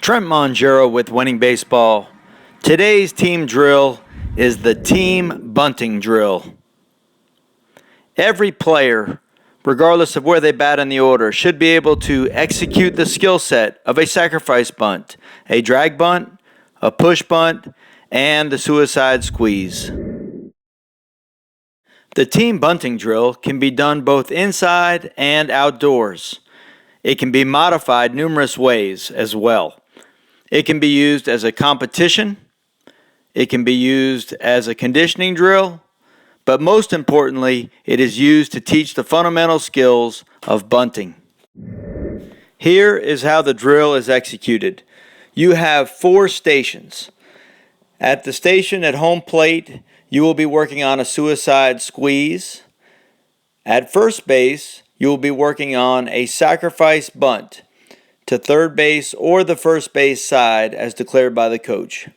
Trent Mongero with Winning Baseball. Today's team drill is the team bunting drill. Every player, regardless of where they bat in the order, should be able to execute the skill set of a sacrifice bunt, a drag bunt, a push bunt, and the suicide squeeze. The team bunting drill can be done both inside and outdoors. It can be modified numerous ways as well. It can be used as a competition. It can be used as a conditioning drill. But most importantly, it is used to teach the fundamental skills of bunting. Here is how the drill is executed. You have 4 stations. At the station at home plate, you will be working on a suicide squeeze. At first base, you will be working on a sacrifice bunt to third base or the first base side as declared by the coach.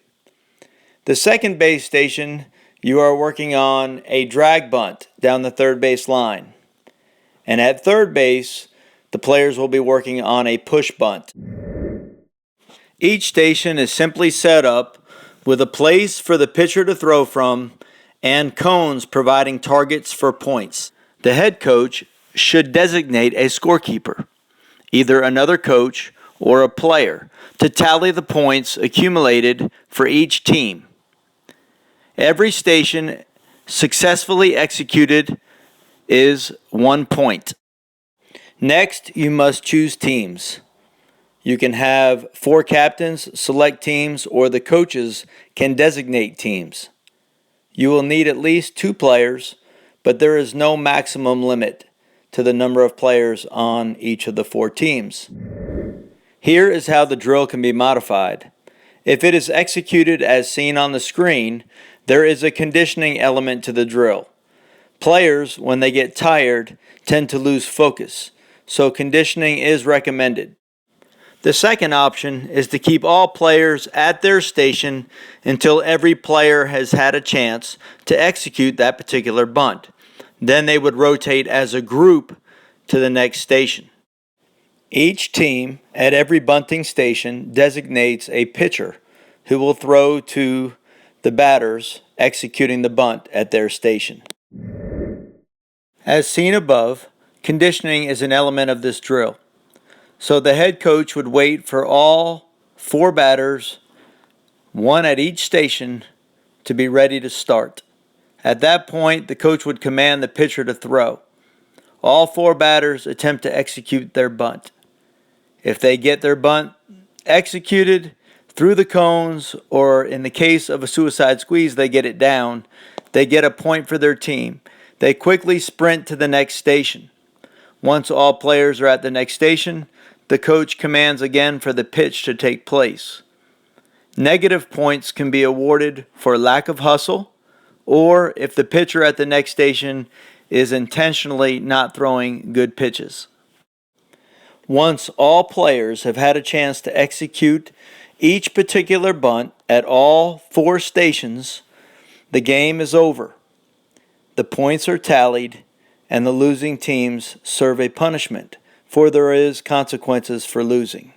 The second base station, you are working on a drag bunt down the third base line. And at third base, the players will be working on a push bunt. Each station is simply set up with a place for the pitcher to throw from and cones providing targets for points. The head coach should designate a scorekeeper, either another coach or a player, to tally the points accumulated for each team. Every station successfully executed is 1 point. Next, you must choose teams. You can have 4 captains select teams, or the coaches can designate teams. You will need at least 2 players, but there is no maximum limit to the number of players on each of the 4 teams. Here is how the drill can be modified. If it is executed as seen on the screen, there is a conditioning element to the drill. Players, when they get tired, tend to lose focus, so conditioning is recommended. The second option is to keep all players at their station until every player has had a chance to execute that particular bunt. Then they would rotate as a group to the next station. Each team at every bunting station designates a pitcher who will throw to the batters executing the bunt at their station. As seen above, conditioning is an element of this drill. So the head coach would wait for all 4 batters, 1 at each station, to be ready to start. At that point, the coach would command the pitcher to throw. All 4 batters attempt to execute their bunt. If they get their bunt executed through the cones, or in the case of a suicide squeeze, they get it down, they get a point for their team. They quickly sprint to the next station. Once all players are at the next station, the coach commands again for the pitch to take place. Negative points can be awarded for lack of hustle, or if the pitcher at the next station is intentionally not throwing good pitches. Once all players have had a chance to execute each particular bunt at all 4 stations, the game is over. The points are tallied, and the losing teams serve a punishment, for there is consequences for losing.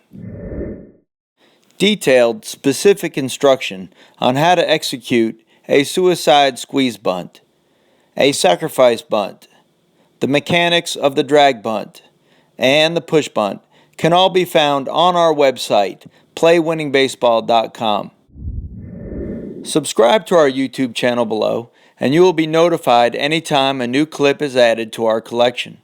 Detailed, specific instruction on how to execute a suicide squeeze bunt, a sacrifice bunt, the mechanics of the drag bunt, and the push bunt can all be found on our website, playwinningbaseball.com. Subscribe to our YouTube channel below, and you will be notified anytime a new clip is added to our collection.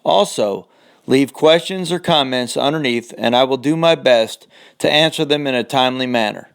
Also, leave questions or comments underneath, and I will do my best to answer them in a timely manner.